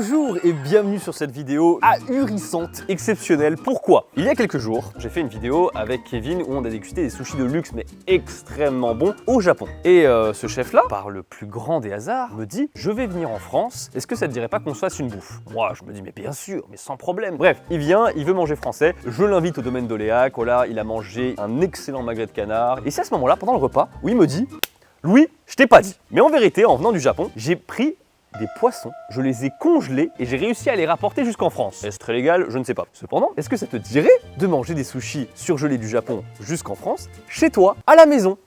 Bonjour et bienvenue sur cette vidéo ahurissante, exceptionnelle. Pourquoi? Il y a quelques jours, j'ai fait une vidéo avec Kevin où on a dégusté des sushis de luxe mais extrêmement bons au Japon. Et ce chef-là, par le plus grand des hasards, me dit « Je vais venir en France, est-ce que ça te dirait pas qu'on se fasse une bouffe ?» Moi, je me dis « Mais bien sûr, mais sans problème !» Bref, il vient, il veut manger français, je l'invite au domaine d'Oléac, là, il a mangé un excellent magret de canard. Et c'est à ce moment-là, pendant le repas, où il me dit « Louis, je t'ai pas dit, mais en vérité, en venant du Japon, j'ai pris des poissons, je les ai congelés et j'ai réussi à les rapporter jusqu'en France. Est-ce très légal? Je ne sais pas. Cependant, est-ce que ça te dirait de manger des sushis surgelés du Japon jusqu'en France, chez toi, à la maison?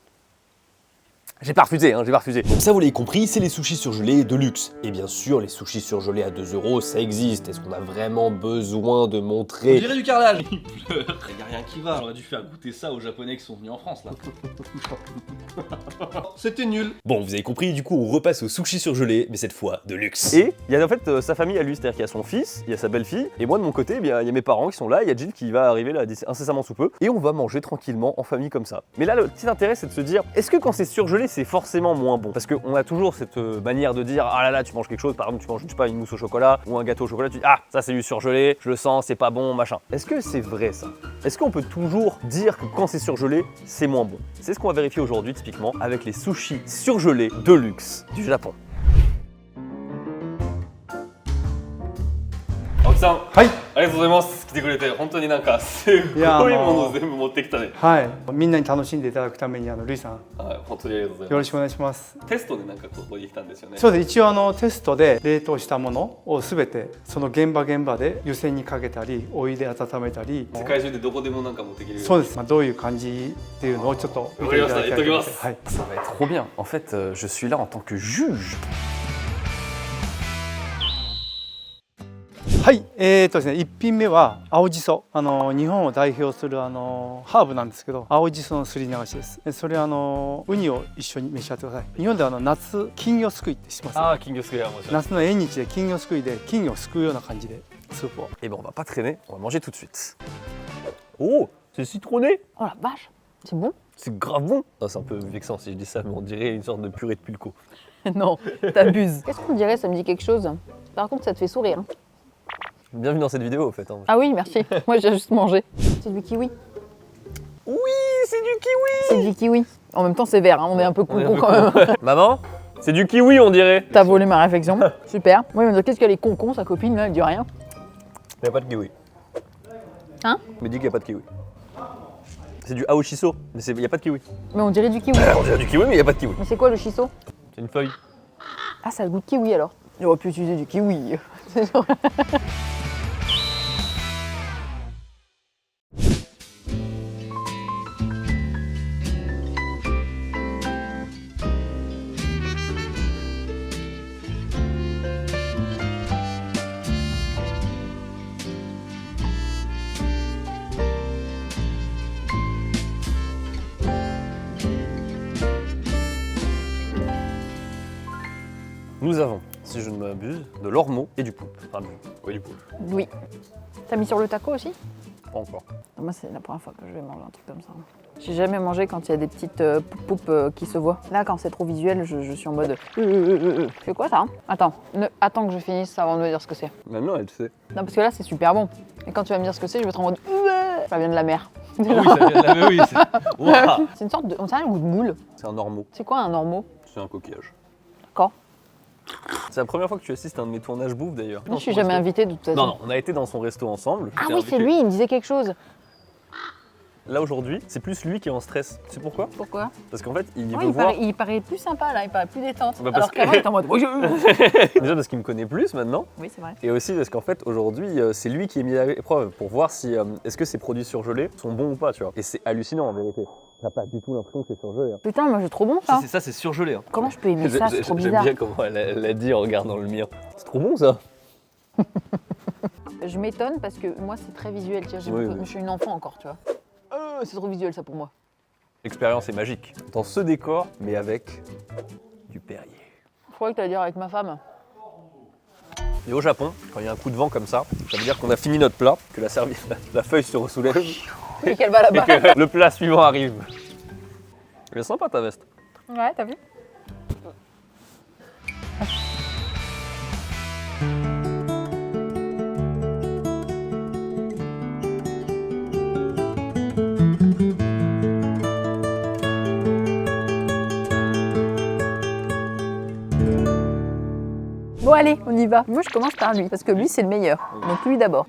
J'ai pas refusé, j'ai pas refusé. Donc ça, vous l'avez compris, c'est les sushis surgelés de luxe. Et bien sûr, les sushis surgelés à 2 €, ça existe. Est-ce qu'on a vraiment besoin de montrer? On dirait du carrelage. Il pleure, y a rien qui va. J'aurais dû faire goûter ça aux Japonais qui sont venus en France là. C'était nul. Bon, vous avez compris, du coup, on repasse aux sushis surgelés, mais cette fois de luxe. Et il y a en fait sa famille à lui, c'est-à-dire qu'il y a son fils, il y a sa belle-fille, et moi de mon côté, il y a mes parents qui sont là, il y a Jill qui va arriver là incessamment sous peu, et on va manger tranquillement en famille comme ça. Mais là, le petit intérêt, c'est de se dire, est-ce que quand c'est surgelé, c'est forcément moins bon? Parce qu'on a toujours cette manière de dire, ah là là, tu manges quelque chose, par exemple, tu manges, je sais pas, une mousse au chocolat ou un gâteau au chocolat, tu dis, ah, ça c'est du surgelé, je le sens, c'est pas bon, machin. Est-ce que c'est vrai ça? Est-ce qu'on peut toujours dire que quand c'est surgelé, c'est moins bon? C'est ce qu'on va vérifier aujourd'hui, typiquement, avec les sushis surgelés de luxe du Japon. 青木さん、はい、ありがとうございます。来てくれて本当になんかすごいものを全部持ってきたね。はい、みんなに楽しんでいただくためにルイさん、はい、本当にありがとうございます。よろしくお願いします。テストでなんかここに来たんですよね。そうです。一応テストで冷凍したものをすべてその現場で湯煎にかけたり、お湯で温めたり、世界中でどこでもなんか持ってきれる。そうです。どういう感じっていうのをちょっと見ていただきたいと思います。はい。 Ça va être trop bien. En fait, je suis là en tant que juge. はい、ですね、1品目は青じそ、日本を代表するハーブなんですけど、青じそのすり流しです。それウニを一緒に召し上がってください。日本では夏金魚すくいって知ってます？ああ、金魚すくいはもちろん。夏の縁日で金魚すくいで金魚をすくうような感じでスープを。Et ben on va pas traîner, on va manger tout de suite. Oh, c'est citronné. Oh la vache, c'est bon? C'est grave bon. Ah, c'est un peu vexant si je dis ça, mais on dirait une sorte de purée de pulco. Non, t'abuses. Qu'est-ce qu'on dirait? Ça me dit quelque chose. Par contre, ça te fait sourire. Hein. Bienvenue dans cette vidéo, en fait. Hein. Ah oui, merci. Moi, j'ai juste mangé. C'est du kiwi. Oui, c'est du kiwi. C'est du kiwi. En même temps, c'est vert. Hein. On est un peu con quand même. Maman, c'est du kiwi, on dirait. T'as volé ma réflexion. Super. Moi, il me dit qu'est-ce qu'elle est con, sa copine là, elle dit rien. Il n'y a pas de kiwi. Hein? Il me dit qu'il n'y a pas de kiwi. C'est du aoshiso, mais il n'y a pas de kiwi. Mais on dirait du kiwi. On dirait du kiwi, mais il n'y a pas de kiwi. Mais c'est quoi le shiso? C'est une feuille. Ah, ça a le goût de kiwi alors. Il aurait pu utiliser du kiwi. Nous avons, si je ne m'abuse, de l'ormeau et du poulpe. Enfin, oui, du poulpe. Oui. T'as mis sur le taco aussi? Pas encore. Moi, c'est la première fois que je vais manger un truc comme ça. J'ai jamais mangé quand il y a des petites poupes qui se voient. Là, quand c'est trop visuel, je suis en mode. C'est quoi ça? Hein? Attends que je finisse avant de me dire ce que c'est. Maintenant, elle sait. Non, parce que là, c'est super bon. Et quand tu vas me dire ce que c'est, je vais être en mode. Ça vient de la mer. Ah oui, ça vient de la mer, oui. Wow. C'est une sorte de. On dirait un goût de moule. C'est un ormeau. C'est quoi un ormeau? C'est un coquillage. D'accord. C'est la première fois que tu assistes à un de mes tournages bouffe d'ailleurs. Moi, je suis jamais invitée de toute façon. Non, non, on a été dans son resto ensemble. Ah J'étais oui, c'est invité. lui, il me disait quelque chose. Là aujourd'hui, c'est plus lui qui est en stress. Tu sais pourquoi? Pourquoi? Parce qu'en fait, il Ouais, veut voir. il paraît plus sympa là, il paraît plus détente. Bah, parce Alors qu'avant, que- il était en mode. Déjà parce qu'il me connaît plus maintenant. Oui, c'est vrai. Et aussi parce qu'en fait aujourd'hui, c'est lui qui est mis à l'épreuve pour voir si est-ce que ces produits surgelés sont bons ou pas, tu vois. Et c'est hallucinant en vérité. T'as pas du tout l'impression que c'est surgelé. Hein. Putain, moi, c'est trop bon ça. Ça, c'est surgelé. Hein. Comment je peux aimer ça? C'est trop J'aime bizarre. bien comment elle a dit en regardant le mien. C'est trop bon ça. Je m'étonne parce que moi, c'est très visuel. Tu vois, Oui, oui. Je suis une enfant encore, tu vois. C'est trop visuel ça pour moi. L'expérience est magique. Dans ce décor, mais avec du Perrier. Je croyais que t'allais dire avec ma femme. Et au Japon, quand il y a un coup de vent comme ça veut dire qu'on a fini notre plat, que la feuille se ressoulève Et qu'elle va et là-bas. que le plat suivant arrive. Elle est sympa ta veste. Ouais, t'as vu? Allez, on y va. Moi, je commence par lui, parce que lui, c'est le meilleur. Donc lui d'abord.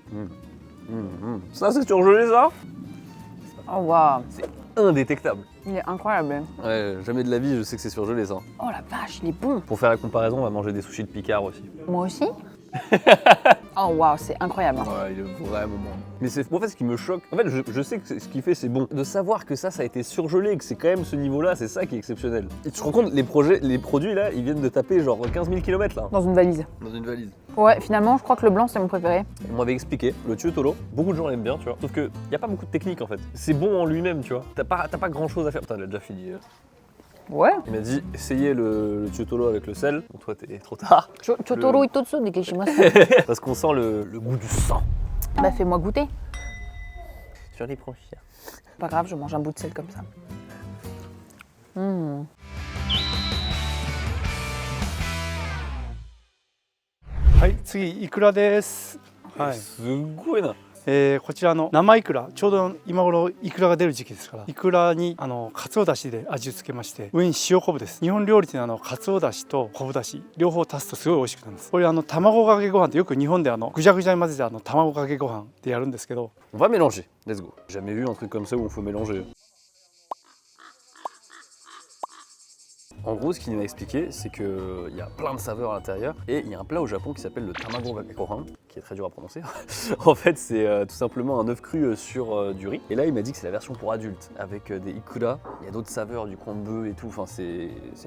Ça, c'est surgelé, ça? Oh, waouh. Indétectable. Il est incroyable. Ouais, jamais de la vie, je sais que c'est surgelé, ça. Oh la vache, il est bon. Pour faire la comparaison, on va manger des sushis de Picard aussi. Moi aussi. Oh, waouh, c'est incroyable. Ouais, il est vraiment bon. Mais c'est en fait ce qui me choque. En fait, je sais que ce qu'il fait, c'est bon. De savoir que ça a été surgelé, que c'est quand même ce niveau-là, c'est ça qui est exceptionnel. Et tu te rends compte, les produits là, ils viennent de taper genre 15 000 km là. Dans une valise. Dans une valise. Ouais, finalement, je crois que le blanc, c'est mon préféré. On m'avait expliqué, le Tuotolo, beaucoup de gens l'aiment bien, tu vois. Sauf que y a pas beaucoup de technique en fait. C'est bon en lui-même, tu vois. T'as pas grand chose à faire. Putain, il a déjà fini. Ouais. Il m'a dit, essayez le Tuotolo avec le sel. Bon, toi, t'es trop tard. Chotoro itotsu, dekishimasu. Parce qu'on sent le goût du sang. Bah, fais-moi goûter. Sur les bronchières. Pas grave, je mange un bout de sel comme ça. Mmh. はい次イクラです、はいすっごいな。こちらの生イクラ、ちょうど今頃イクラが出る時期ですから、イクラにかつおだしで味付けまして、上に塩昆布です。日本料理っていうのはかつおだしと昆布だし両方足すとすごい美味しくなるんです。これ卵かけご飯ってよく日本でぐじゃぐじゃに混ぜて卵かけご飯ってやるんですけど、 On va mélanger. Let's go. J'ai jamais vu un truc comme ça où on faut mélanger. En gros, ce qu'il m'a expliqué, c'est qu'il y a plein de saveurs à l'intérieur et il y a un plat au Japon qui s'appelle le tamago gohan, qui est très dur à prononcer. En fait, c'est tout simplement un œuf cru sur du riz. Et là, il m'a dit que c'est la version pour adultes, avec des ikura. Il y a d'autres saveurs, du konbu et tout. Enfin, ça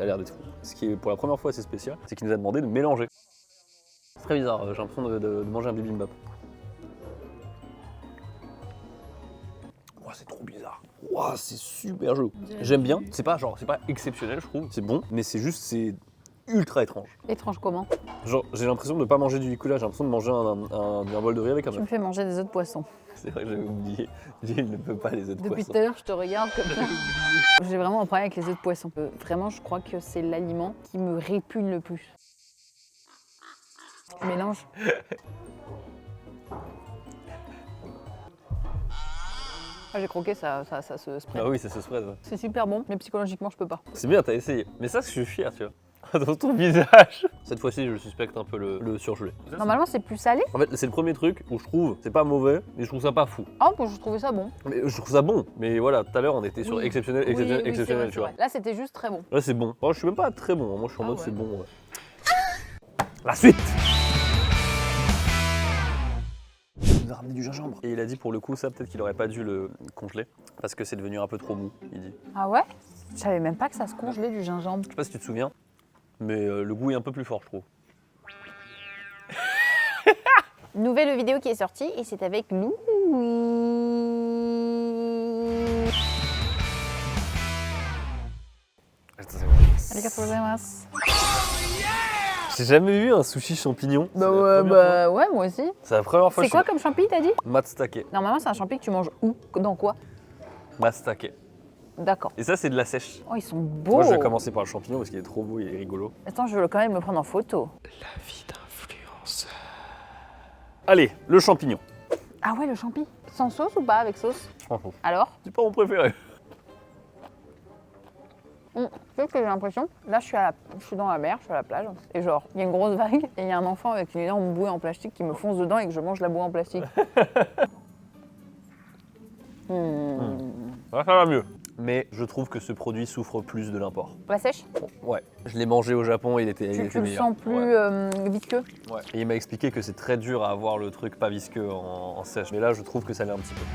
a l'air d'être fou. Ce qui est pour la première fois assez spécial, c'est qu'il nous a demandé de mélanger. C'est très bizarre. J'ai l'impression de manger un bibimbap. Oh, c'est trop bizarre. Wow, c'est super joli. J'aime bien. C'est pas exceptionnel, je trouve. C'est bon, mais c'est ultra étrange. Étrange comment? Genre, j'ai l'impression de ne pas manger du ikura, j'ai l'impression de manger un bol de riz avec un Tu œuf. me fais manger des œufs de poisson. C'est vrai que j'avais oublié. Il ne peut pas les œufs de Depuis poisson. tout à l'heure, je te regarde comme ça. J'ai vraiment un problème avec les œufs de poisson. Vraiment, je crois que c'est l'aliment qui me répugne le plus. Tu mélanges. Ah, j'ai croqué, ça se spread. Ah oui, ça se spread. Ouais. C'est super bon, mais psychologiquement, je peux pas. C'est bien, t'as essayé. Mais ça, je suis fier, tu vois. Dans ton visage. Cette fois-ci, je suspecte un peu le surgelé. Normalement, c'est plus salé. En fait, c'est le premier truc où je trouve, c'est pas mauvais, mais je trouve ça pas fou. Oh, bon, je trouvais ça bon. Mais je trouve ça bon. Mais voilà, tout à l'heure, on était sur Oui. exceptionnel, Oui, exceptionnel, oui, exceptionnel, c'est tu vrai. vois. Là, c'était juste très bon. Là, c'est bon. Moi, je suis même pas très bon. Moi, je suis en Ah mode ouais. c'est bon. Ouais. La suite. Il nous a ramené du gingembre. Et il a dit pour le coup, ça, peut-être qu'il aurait pas dû le congeler parce que c'est devenu un peu trop mou, il dit. Ah ouais? Je savais même pas que ça se congelait du gingembre. Je sais pas si tu te souviens, mais le goût est un peu plus fort, je trouve. Nouvelle vidéo qui est sortie et c'est avec Louis. Arigatou gozaimasu. J'ai jamais vu un sushi champignon. Bah ouais, moi aussi. C'est la première fois C'est que quoi comme champi, t'as dit? Matsutake. Normalement, c'est un champi que tu manges où? Dans quoi? Matsutake. D'accord. Et ça, c'est de la sèche. Oh, ils sont beaux. Moi, je vais commencer par le champignon parce qu'il est trop beau, il est rigolo. Attends, je veux quand même le prendre en photo. La vie d'influenceur. Allez, le champignon. Ah ouais, le champi. Sans sauce ou pas? Avec sauce? Je m'en fous. Alors? C'est pas mon préféré. Tu sais ce que j'ai l'impression? Là, je suis dans la mer, je suis à la plage, et genre, il y a une grosse vague, et il y a un enfant avec une énorme bouée en plastique qui me fonce dedans et que je mange la bouée en plastique. Ça va mieux. Mais je trouve que ce produit souffre plus de l'import. La sèche? Ouais. Je l'ai mangé au Japon, il était Tu le meilleur. sens plus Ouais. visqueux? Ouais. Et il m'a expliqué que c'est très dur à avoir le truc pas visqueux en sèche. Mais là, je trouve que ça l'est un petit peu.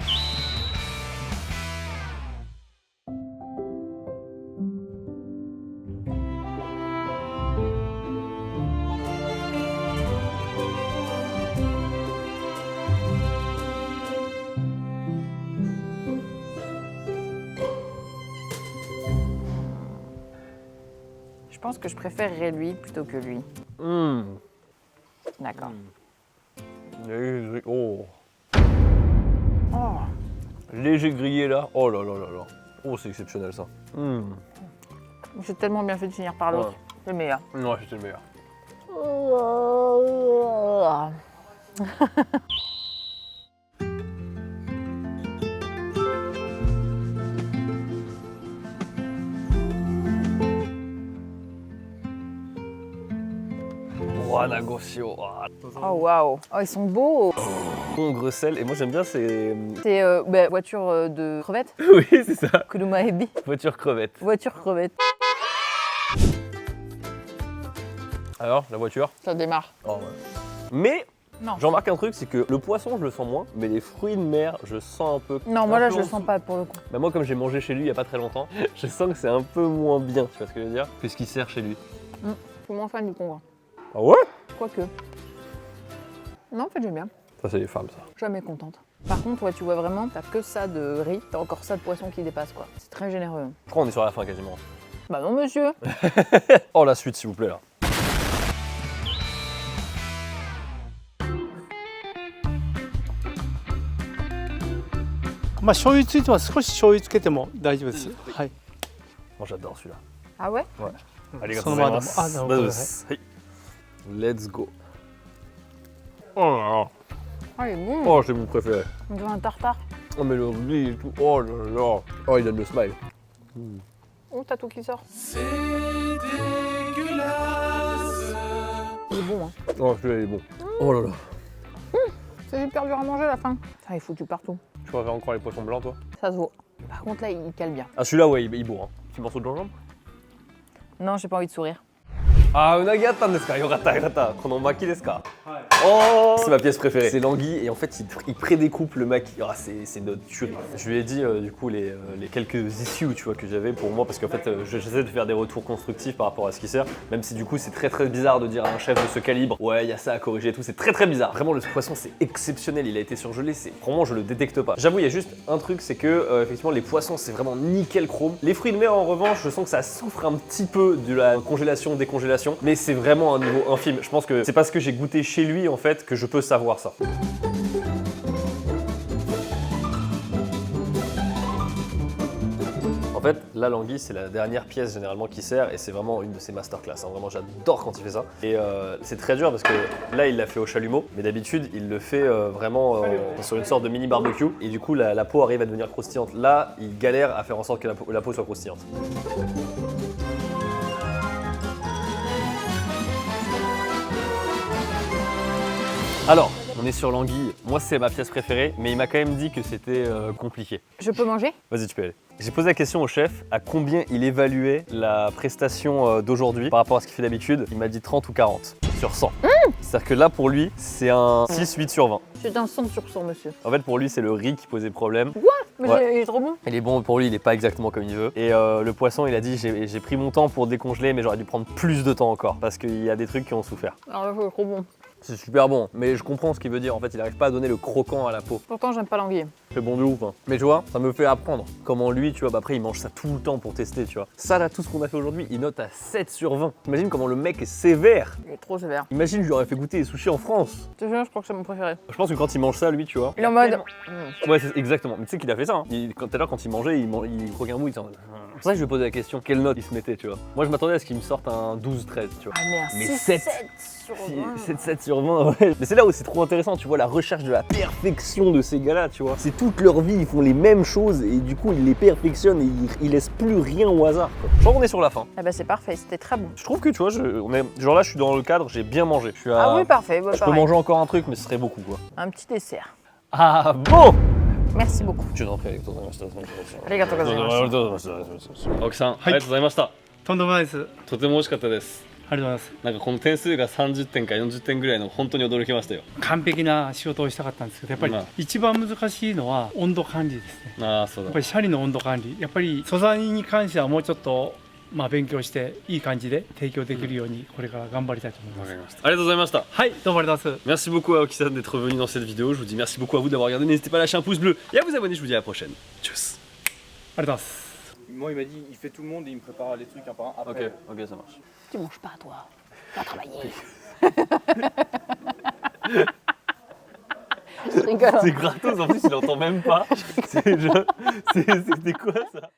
Je pense que je préférerais lui plutôt que lui. D'accord. Oh. Oh. Léger grillé là. Oh là là là là. Oh, c'est exceptionnel ça. J'ai tellement bien fait de finir par l'autre. Ouais. C'est le meilleur. Ouais, c'était le meilleur. Oh, Nagoshio. Oh waouh. Oh, ils sont beaux. Congre sel. Et moi j'aime bien, c'est. C'est voiture de crevettes. Oui, c'est ça. Kuruma Ebi. Voiture crevette. Voiture crevette. Alors, la voiture. Ça démarre. Oh, ouais. Mais. Non. J'en remarque un truc, c'est que le poisson, je le sens moins, mais les fruits de mer, je sens un peu. Non, moi un là, peu je en le sens dessous. pas pour le coup. Bah moi, comme j'ai mangé chez lui il y a pas très longtemps, je sens que c'est un peu moins bien, tu vois ce que je veux dire, que ce qu'il sert chez lui. Je suis moins fan du congre. Ah ouais? Quoique. Non, en fait, j'aime bien. Ça, c'est les femmes, ça. Jamais contente. Par contre, ouais, tu vois vraiment, t'as que ça de riz, t'as encore ça de poisson qui dépasse quoi. C'est très généreux. Je crois qu'on est sur la fin quasiment. Bah non, monsieur. Oh, la suite, s'il vous plaît, là.醤油ついては少し醤油つけても大丈夫です。はい。 Moi, j'adore celui-là. Ah ouais? Arigatou そのままでも。gozaimasu. あ、なるほど。はい。 Hey. Let's go. Oh là là. Ah, il est bon. Oh, c'est mon préféré. On dirait un tartare. Oh, mais le riz et tout. Oh là là. Oh, il donne le smile. Oh, t'as tout qui sort. Il est bon, hein. Oh, celui-là, il est bon. Oh là là. C'est hyper dur à manger à la fin. Ça, il est foutu partout. Tu préfères encore les poissons blancs, toi? Ça se voit. Par contre, là, il cale bien. Ah, celui-là, ouais, il bourre. Hein. Petit morceau de gingembre? Non, j'ai pas envie de sourire. Ah, unagi atta desu ka? Yokatta, yokatta. Kono maki desu ka? Oh, c'est ma pièce préférée. C'est l'anguille et en fait il prédécoupe le maquis. Ah, c'est notre tuerie. Je lui ai dit du coup les quelques issues tu vois que j'avais pour moi parce qu'en fait j'essaie de faire des retours constructifs par rapport à ce qui sert. Même si du coup c'est très bizarre de dire à un chef de ce calibre ouais il y a ça à corriger et tout, c'est très bizarre. Vraiment le poisson c'est exceptionnel, il a été surgelé, c'est vraiment je le détecte pas. J'avoue il y a juste un truc c'est que effectivement les poissons c'est vraiment nickel chrome. Les fruits de mer en revanche je sens que ça souffre un petit peu de la congélation décongélation mais c'est vraiment un niveau infime. Je pense que c'est parce que j'ai goûté chez lui en fait que je peux savoir ça. En fait, la l'anguille, c'est la dernière pièce généralement qui sert et c'est vraiment une de ses masterclass. Hein. Vraiment, j'adore quand il fait ça. Et c'est très dur parce que là, il l'a fait au chalumeau, mais d'habitude, il le fait vraiment sur une sorte de mini barbecue et du coup, la peau arrive à devenir croustillante. Là, il galère à faire en sorte que la peau soit croustillante. Alors, on est sur l'anguille. Moi, c'est ma pièce préférée, mais il m'a quand même dit que c'était compliqué. Je peux manger? Vas-y, tu peux aller. J'ai posé la question au chef à combien il évaluait la prestation d'aujourd'hui par rapport à ce qu'il fait d'habitude. Il m'a dit 30 ou 40 sur 100. C'est-à-dire que là, pour lui, c'est un 6-8 sur 20. C'est un 100 sur 100, monsieur. En fait, pour lui, c'est le riz qui posait problème. Mais Ouais. il est trop bon. Il est bon pour lui, il est pas exactement comme il veut. Et le poisson, il a dit j'ai pris mon temps pour décongeler, mais j'aurais dû prendre plus de temps encore parce qu'il y a des trucs qui ont souffert. Alors là, c'est trop bon. C'est super bon, mais je comprends ce qu'il veut dire. En fait, il n'arrive pas à donner le croquant à la peau. Pourtant, j'aime pas l'anguille. C'est bon de ouf. Hein. Mais tu vois, ça me fait apprendre comment lui, tu vois, bah après, il mange ça tout le temps pour tester, tu vois. Ça, là, tout ce qu'on a fait aujourd'hui, il note à 7 sur 20. Imagine comment le mec est sévère. Il est trop sévère. Imagine, je lui aurais fait goûter les sushis en France. Je te jure, je crois que c'est mon préféré. Je pense que quand il mange ça, lui, tu vois. Il est en mode. Ouais, c'est exactement. Mais tu sais qu'il a fait ça. Hein. Tout à l'heure, quand il mangeait, il croquait un bout, il s'en. C'est pour ça que je lui ai posé la question, quelle note il se mettait, tu vois. Moi, je m'attendais à ce qu'il me sorte un 12-13, tu vois. Ah merde, Mais 7 sur 20. 7 sur 20, ouais. Mais c'est là où c'est trop intéressant, tu vois, la recherche de la perfection de ces gars-là, tu vois. C'est toute leur vie, ils font les mêmes choses et du coup, ils les perfectionnent et ils laissent plus rien au hasard, quoi. Je crois qu'on est sur la fin. Ah bah c'est parfait, c'était très bon. Je trouve que, tu vois, genre là, je suis dans le cadre, j'ai bien mangé. Je suis à... Ah oui, parfait. Bah, Je peux pareil. manger encore un truc, mais ce serait beaucoup, quoi. Un petit dessert. Ah bon! Merci beaucoup. Tu t'en prie avec ton Arigatou gozaimasu. 青木さん、ありがとうございました。とんでもないです。ありとても美味しかったです。がとうございます。なんかこの点数が30点か40点ぐらいの本当に驚きましたよ。完璧な仕事をしたかったんですけど、やっぱりまあ一番難しいのは温度管理ですね。ああ、そうだやっぱ。りシャリの温度管理、やっぱり素材に関してはもうちょっと勉強していい感じで提供できるようにこれから頑張りたいと思います。ありがとうございました。はい、どうもありがとうございます。 Merci beaucoup à Aoki-san d'être venu dans cette vidéo. Je vous dis merci beaucoup à vous d'avoir regardé. N'hésitez pas à lâcher un pouce bleu et à vous abonner. Je vous dis à la prochaine. Tchuss. ありがとうございます。 Moi, il m'a dit, il fait tout le monde et il me prépare les trucs un par un. Après, ok, ça marche. Tu manges pas, toi. Va travailler. Je rigole. C'est gratos en plus, il entend même pas. C'était quoi ça?